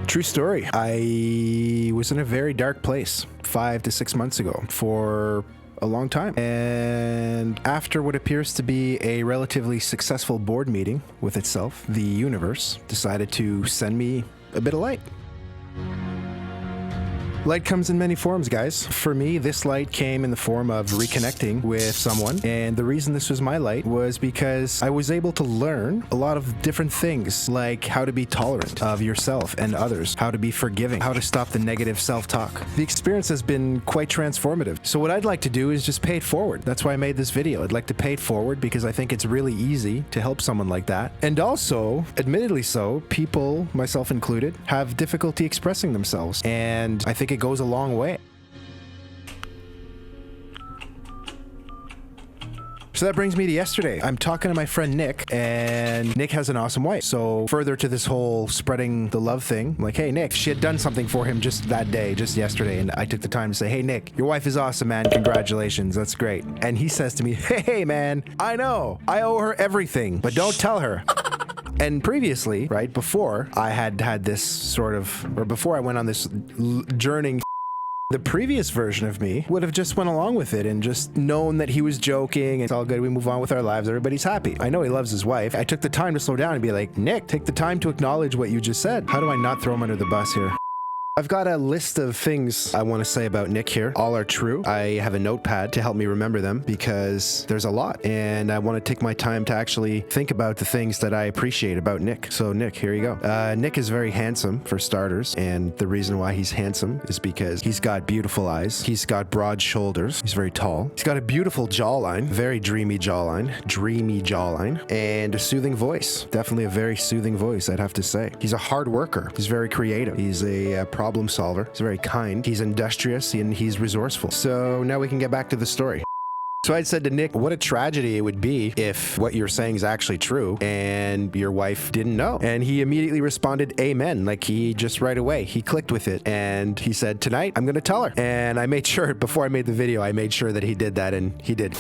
True story. I was in a very dark place 5 to 6 months ago for a long time. And after what appears to be a relatively successful board meeting with itself, the universe decided to send me a bit of light. Light comes in many forms, guys. For me, this light came in the form of reconnecting with someone. And the reason this was my light was because I was able to learn a lot of different things, like how to be tolerant of yourself and others, how to be forgiving, how to stop the negative self-talk. The experience has been quite transformative. So what I'd like to do is just pay it forward. That's why I made this video. I'd like to pay it forward because I think it's really easy to help someone like that. And also, admittedly so, people, myself included, have difficulty expressing themselves. And I think it goes a long way. So that brings me to yesterday. I'm talking to my friend Nick, and Nick has an awesome wife. So further to this whole spreading the love thing, I'm like, hey, Nick, she had done something for him just that day, just yesterday. And I took the time to say, hey, Nick, your wife is awesome, man. Congratulations. That's great. And he says to me, hey, man, I know. I owe her everything, but don't tell her. And previously, right, before I had this sort of, or before I went on this journey, the previous version of me would have just went along with it and just known that he was joking. It's all good. We move on with our lives. Everybody's happy. I know he loves his wife. I took the time to slow down and be like, Nick, take the time to acknowledge what you just said. How do I not throw him under the bus here? I've got a list of things I want to say about Nick here. All are true. I have a notepad to help me remember them because there's a lot. And I want to take my time to actually think about the things that I appreciate about Nick. So Nick, here you go. Nick is very handsome for starters. And the reason why he's handsome is because he's got beautiful eyes. He's got broad shoulders. He's very tall. He's got a beautiful jawline, very dreamy jawline, and a soothing voice. Definitely a very soothing voice, I'd have to say. He's a hard worker. He's very creative. He's a problem solver. He's very kind. He's industrious and he's resourceful. So now we can get back to the story. So I said to Nick, what a tragedy it would be if what you're saying is actually true and your wife didn't know. And he immediately responded, amen. Like he just right away, he clicked with it. And he said, tonight, I'm going to tell her. And I made sure, before I made the video, I made sure that he did that, and he did.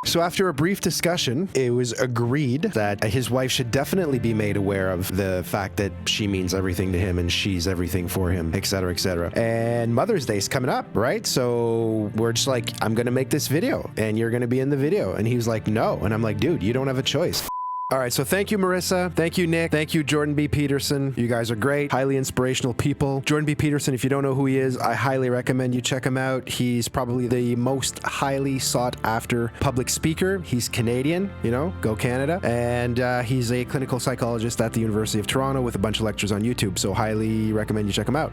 So after a brief discussion, it was agreed that his wife should definitely be made aware of the fact that she means everything to him and she's everything for him, etc., etc. And Mother's Day's coming up, right? So we're just like, I'm going to make this video and you're going to be in the video. And he was like, no. And I'm like, dude, you don't have a choice. All right, so thank you, Marissa. Thank you, Nick. Thank you, Jordan B. Peterson. You guys are great, highly inspirational people. Jordan B. Peterson, if you don't know who he is, I highly recommend you check him out. He's probably the most highly sought after public speaker. He's Canadian, you know, go Canada. And he's a clinical psychologist at the University of Toronto with a bunch of lectures on YouTube. So highly recommend you check him out.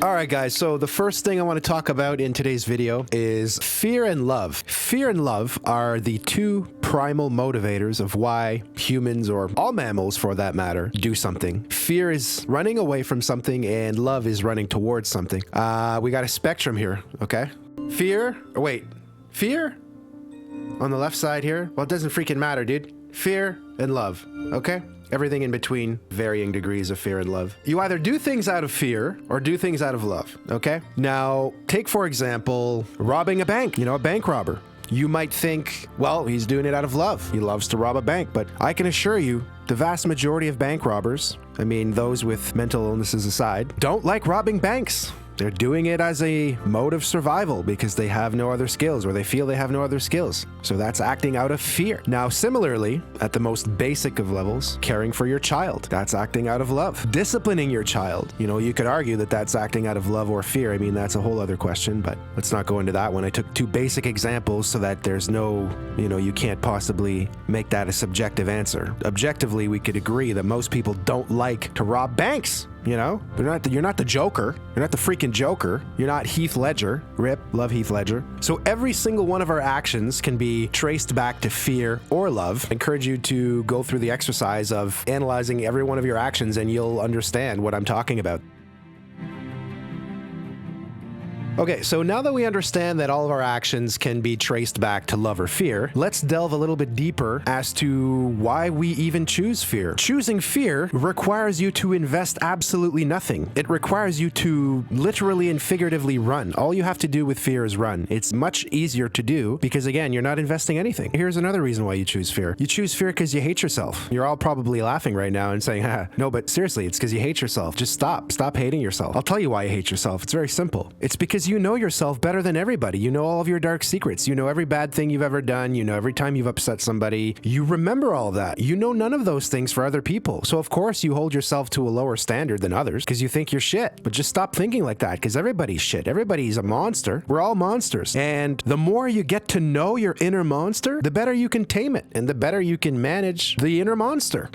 All right, guys, so the first thing I want to talk about in today's video is fear and love. Fear and love are the two primal motivators of why humans, or all mammals for that matter, do something. Fear is running away from something and love is running towards something. We got a spectrum here, okay? Fear on the left side here. Well, it doesn't freaking matter, dude. Fear and love, okay? Everything in between, varying degrees of fear and love. You either do things out of fear or do things out of love, okay? Now, take for example, robbing a bank, you know, a bank robber. You might think, well, he's doing it out of love. He loves to rob a bank, but I can assure you, the vast majority of bank robbers, I mean, those with mental illnesses aside, don't like robbing banks. They're doing it as a mode of survival because they have no other skills, or they feel they have no other skills. So that's acting out of fear. Now, similarly, at the most basic of levels, caring for your child, that's acting out of love. Disciplining your child, you know, you could argue that that's acting out of love or fear. I mean, that's a whole other question, but let's not go into that one. I took two basic examples so that there's no, you know, you can't possibly make that a subjective answer. Objectively, we could agree that most people don't like to rob banks. You know, you're not the Joker. You're not the freaking Joker. You're not Heath Ledger. Rip, love Heath Ledger. So every single one of our actions can be traced back to fear or love. I encourage you to go through the exercise of analyzing every one of your actions and you'll understand what I'm talking about. Okay, so now that we understand that all of our actions can be traced back to love or fear, let's delve a little bit deeper as to why we even choose fear. Choosing fear requires you to invest absolutely nothing. It requires you to literally and figuratively run. All you have to do with fear is run. It's much easier to do because, again, you're not investing anything. Here's another reason why you choose fear. You choose fear because you hate yourself. You're all probably laughing right now and saying, no, but seriously, it's because you hate yourself. Just stop. Stop hating yourself. I'll tell you why you hate yourself. It's very simple. It's because you know yourself better than everybody. You know all of your dark secrets. You know every bad thing you've ever done. You know every time you've upset somebody. You remember all of that. You know none of those things for other people. So of course you hold yourself to a lower standard than others because you think you're shit. But just stop thinking like that because everybody's shit. Everybody's a monster. We're all monsters. And the more you get to know your inner monster, the better you can tame it and the better you can manage the inner monster.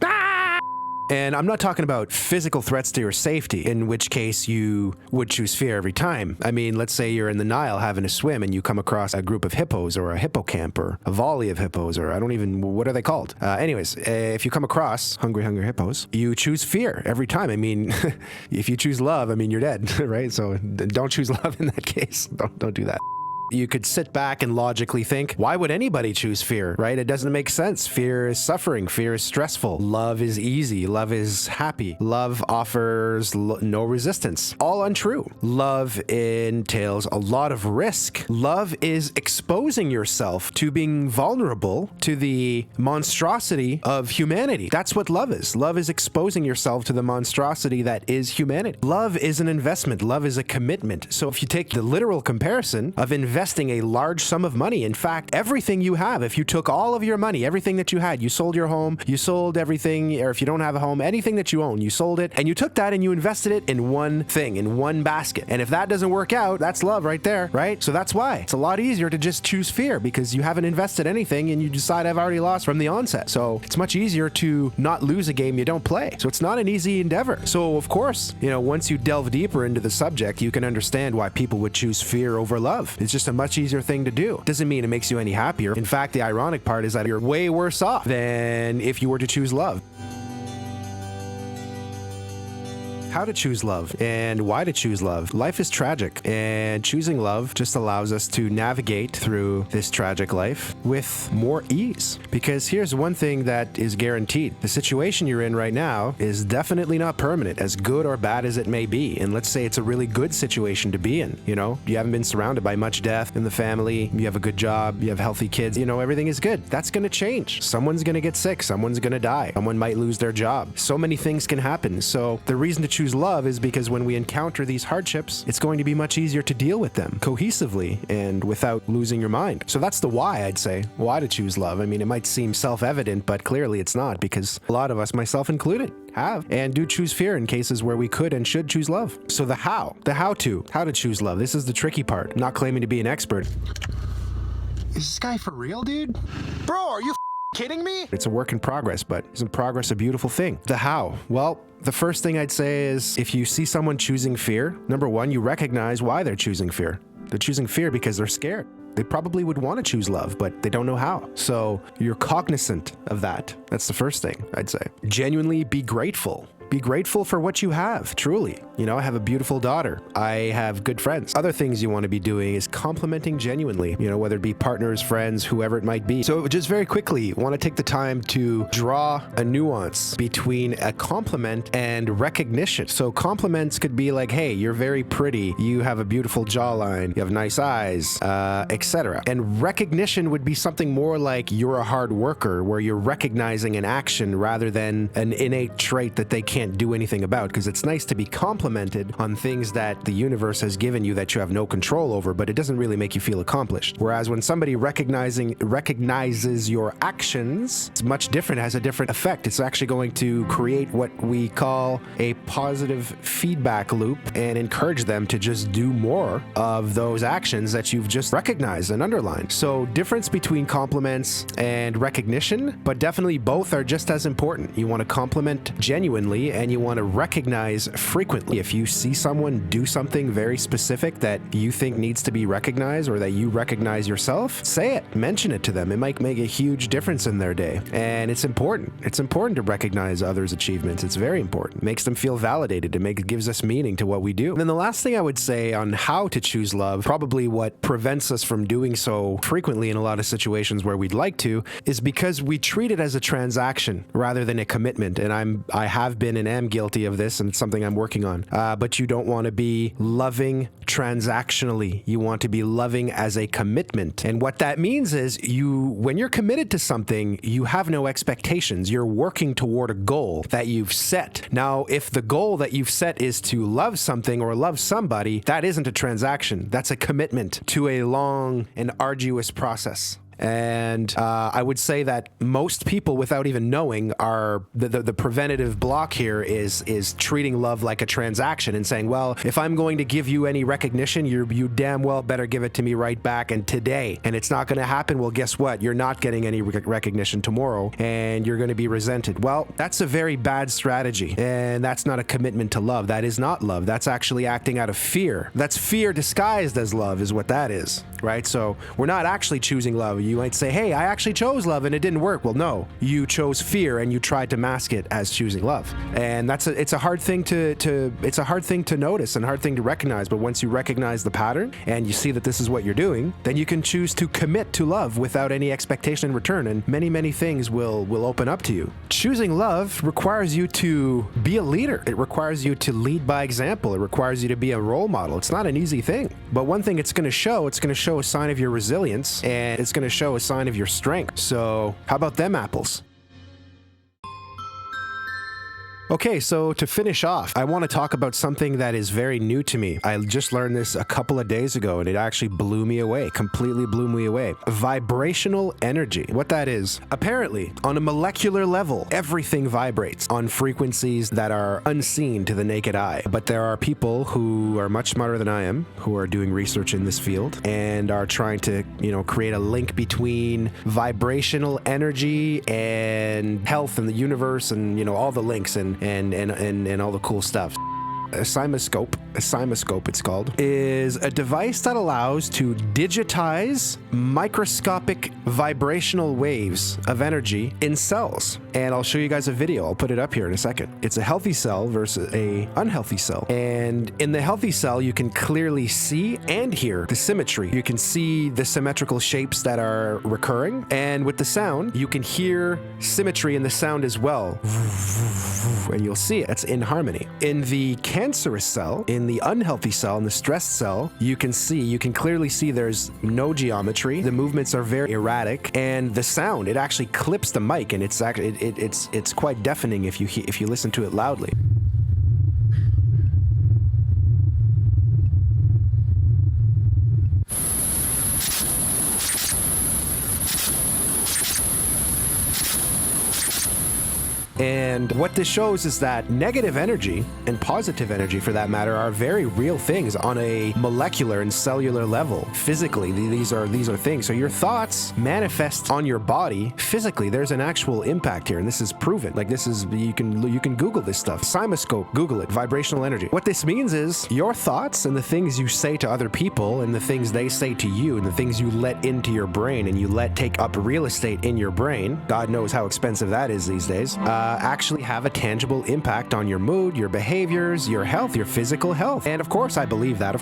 And I'm not talking about physical threats to your safety, in which case you would choose fear every time. I mean, let's say you're in the Nile having a swim and you come across a group of hippos or a hippocamp or a volley of hippos or what are they called? Anyways, if you come across hungry hippos, you choose fear every time. I mean, if you choose love, I mean, you're dead, right? So don't choose love in that case. Don't do that. You could sit back and logically think, why would anybody choose fear, right? It doesn't make sense. Fear is suffering. Fear is stressful. Love is easy. Love is happy. Love offers no resistance. All untrue. Love entails a lot of risk. Love is exposing yourself to being vulnerable to the monstrosity of humanity. That's what love is. Love is exposing yourself to the monstrosity that is humanity. Love is an investment. Love is a commitment. So if you take the literal comparison of investing a large sum of money, in fact, everything you have, if you took all of your money, everything that you had, you sold your home, you sold everything, or if you don't have a home, anything that you own, you sold it, and you took that and you invested it in one thing, in one basket. And if that doesn't work out, that's love right there, right? So that's why it's a lot easier to just choose fear because you haven't invested anything and you decide I've already lost from the onset. So it's much easier to not lose a game you don't play. So it's not an easy endeavor. So of course, once you delve deeper into the subject, you can understand why people would choose fear over love. It's just a much easier thing to do. Doesn't mean it makes you any happier. In fact, the ironic part is that you're way worse off than if you were to choose love. How to choose love and why to choose love. Life is tragic, and choosing love just allows us to navigate through this tragic life with more ease. Because here's one thing that is guaranteed. The situation you're in right now is definitely not permanent, as good or bad as it may be. And let's say it's a really good situation to be in. You haven't been surrounded by much death in the family. You have a good job. You have healthy kids. Everything is good. That's going to change. Someone's going to get sick. Someone's going to die. Someone might lose their job. So many things can happen. So the reason to choose love is because when we encounter these hardships, it's going to be much easier to deal with them cohesively and without losing your mind. So that's the why, I'd say. Why to choose love. I mean, it might seem self-evident, but clearly it's not, because a lot of us, myself included, have and do choose fear in cases where we could and should choose love. So the how to choose love. This is the tricky part. I'm not claiming to be an expert. Is this guy for real, dude? Bro, are you kidding me? It's a work in progress, but isn't progress a beautiful thing? The how? Well, the first thing I'd say is if you see someone choosing fear, number one, you recognize why they're choosing fear. They're choosing fear because they're scared. They probably would want to choose love, but they don't know how. So you're cognizant of that. That's the first thing I'd say. Genuinely be grateful. Be grateful for what you have, truly. I have a beautiful daughter. I have good friends. Other things you want to be doing is complimenting genuinely, whether it be partners, friends, whoever it might be. So just very quickly, want to take the time to draw a nuance between a compliment and recognition. So compliments could be like, hey, you're very pretty. You have a beautiful jawline. You have nice eyes, etc. And recognition would be something more like you're a hard worker, where you're recognizing an action rather than an innate trait that they can't do anything about, because it's nice to be complimented on things that the universe has given you that you have no control over, but it doesn't really make you feel accomplished. Whereas when somebody recognizes your actions, it's much different, it has a different effect. It's actually going to create what we call a positive feedback loop and encourage them to just do more of those actions that you've just recognized and underlined. So difference between compliments and recognition, but definitely both are just as important. You want to compliment genuinely energy and you want to recognize frequently. If you see someone do something very specific that you think needs to be recognized or that you recognize yourself, say it, mention it to them. It might make a huge difference in their day. And it's important. It's important to recognize others' achievements. It's very important. It makes them feel validated. It gives us meaning to what we do. And then the last thing I would say on how to choose love, probably what prevents us from doing so frequently in a lot of situations where we'd like to, is because we treat it as a transaction rather than a commitment. And I have been and am guilty of this, and it's something I'm working on. But you don't want to be loving transactionally. You want to be loving as a commitment. And what that means is when you're committed to something, you have no expectations. You're working toward a goal that you've set. Now, if the goal that you've set is to love something or love somebody, that isn't a transaction. That's a commitment to a long and arduous process. And I would say that most people, without even knowing, are the preventative block here is treating love like a transaction and saying, well, if I'm going to give you any recognition, you damn well better give it to me right back and today. And it's not going to happen. Well, guess what? You're not getting any recognition tomorrow and you're going to be resented. Well, that's a very bad strategy. And that's not a commitment to love. That is not love. That's actually acting out of fear. That's fear disguised as love is what that is, right? So we're not actually choosing love. You might say, hey, I actually chose love and it didn't work. Well, no, you chose fear and you tried to mask it as choosing love. And it's a hard thing it's a hard thing to notice and hard thing to recognize. But once you recognize the pattern and you see that this is what you're doing, then you can choose to commit to love without any expectation in return. And many, many things will open up to you. Choosing love requires you to be a leader. It requires you to lead by example. It requires you to be a role model. It's not an easy thing. But one thing it's going to show a sign of your resilience, and it's going to show a sign of your strength. So how about them apples? Okay, so to finish off, I want to talk about something that is very new to me. I just learned this a couple of days ago, and it actually blew me away, completely blew me away. Vibrational energy. What that is, apparently, on a molecular level, everything vibrates on frequencies that are unseen to the naked eye. But there are people who are much smarter than I am, who are doing research in this field, and are trying to, create a link between vibrational energy and health and the universe and, all the links and all the cool stuff. A cymoscope it's called, is a device that allows to digitize microscopic vibrational waves of energy in cells. And I'll show you guys a video. I'll put it up here in a second. It's a healthy cell versus a unhealthy cell. And in the healthy cell, you can clearly see and hear the symmetry. You can see the symmetrical shapes that are recurring. And with the sound, you can hear symmetry in the sound as well. And you'll see it. That's in harmony. In the cancerous cell, in the unhealthy cell, in the stressed cell, you can clearly see there's no geometry. The movements are very erratic, and the sound, it actually clips the mic, and it's quite deafening if you listen to it loudly. And what this shows is that negative energy and positive energy, for that matter, are very real things on a molecular and cellular level. Physically, these are things. So your thoughts manifest on your body physically. There's an actual impact here, and this is proven. Like, this is, you can Google this stuff. Cymoscope, Google it. Vibrational energy. What this means is your thoughts and the things you say to other people and the things they say to you and the things you let into your brain and you let take up real estate in your brain. God knows how expensive that is these days. Actually have a tangible impact on your mood, your behaviors, your health, your physical health. And of course I believe that.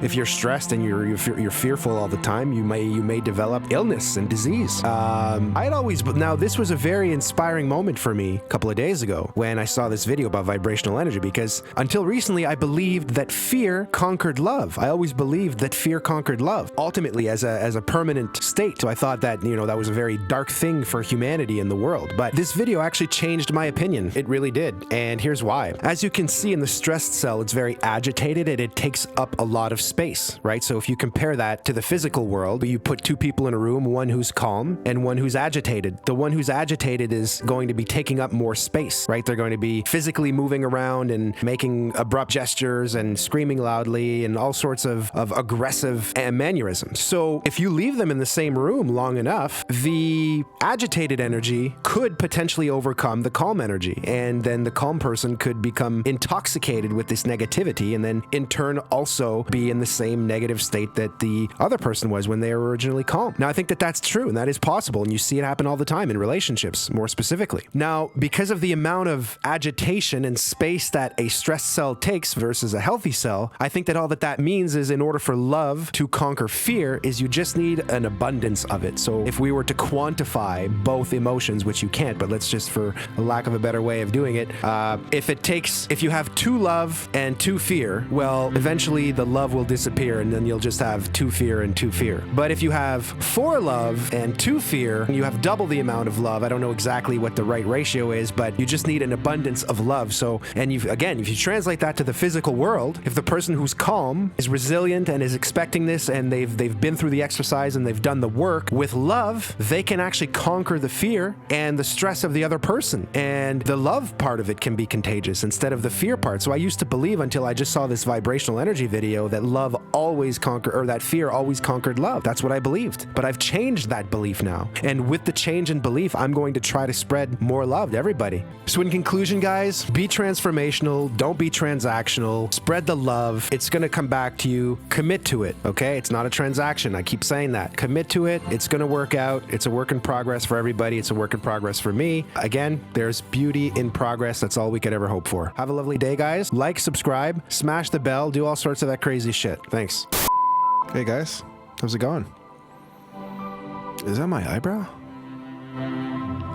If you're stressed and you're fearful all the time, you may develop illness and disease. Now this was a very inspiring moment for me a couple of days ago when I saw this video about vibrational energy, because until recently I believed that fear conquered love. I always believed that fear conquered love, ultimately as a permanent state. So I thought that, that was a very dark thing for humanity in the world. But this video actually changed my opinion. It really did. And here's why. As you can see in the stressed cell, it's very agitated and it takes up a lot of space, right? So if you compare that to the physical world, you put two people in a room, one who's calm and one who's agitated. The one who's agitated is going to be taking up more space, right? They're going to be physically moving around and making abrupt gestures and screaming loudly and all sorts of aggressive mannerisms. So if you leave them in the same room long enough, the agitated energy could potentially overcome the calm energy. And then the calm person could become intoxicated with this negativity and then in turn also be in the same negative state that the other person was when they were originally calm. Now, I think that that's true and that is possible. And you see it happen all the time in relationships, more specifically. Now, because of the amount of agitation and space that a stressed cell takes versus a healthy cell, I think that all that means is in order for love to conquer fear is you just need an abundance of it. So if we were to quantify both emotions, which you can't, but let's just for a lack of a better way of doing it, if you have 2 love and 2 fear, well, eventually the love will disappear and then you'll just have 2 fear and 2 fear. But if you have 4 love and 2 fear, you have double the amount of love. I don't know exactly what the right ratio is, but you just need an abundance of love. So, and if you translate that to the physical world, if the person who's calm is resilient and is expecting this and they've been through the exercise and they've done the work with love, they can actually conquer the fear and the stress of the other person. And the love part of it can be contagious instead of the fear part. So I used to believe until I just saw this vibrational energy video that love always conquered, or that fear always conquered love. That's what I believed. But I've changed that belief now. And with the change in belief, I'm going to try to spread more love to everybody. So in conclusion, guys, be transformational. Don't be transactional. Spread the love. It's going to come back to you. Commit to it. Okay? It's not a transaction. I keep saying that. Commit to it. It's going to work out. It's a work in progress for everybody. It's a work in progress for me. Again, there's beauty in progress. That's all we could ever hope for. Have a lovely day, guys. Like, subscribe, smash the bell, do all sorts of that crazy shit. Thanks. Hey, guys. How's it going? Is that my eyebrow?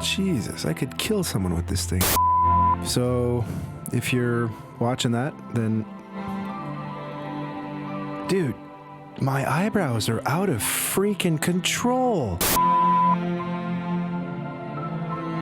Jesus, I could kill someone with this thing. So, if you're watching that, then... Dude, my eyebrows are out of freaking control.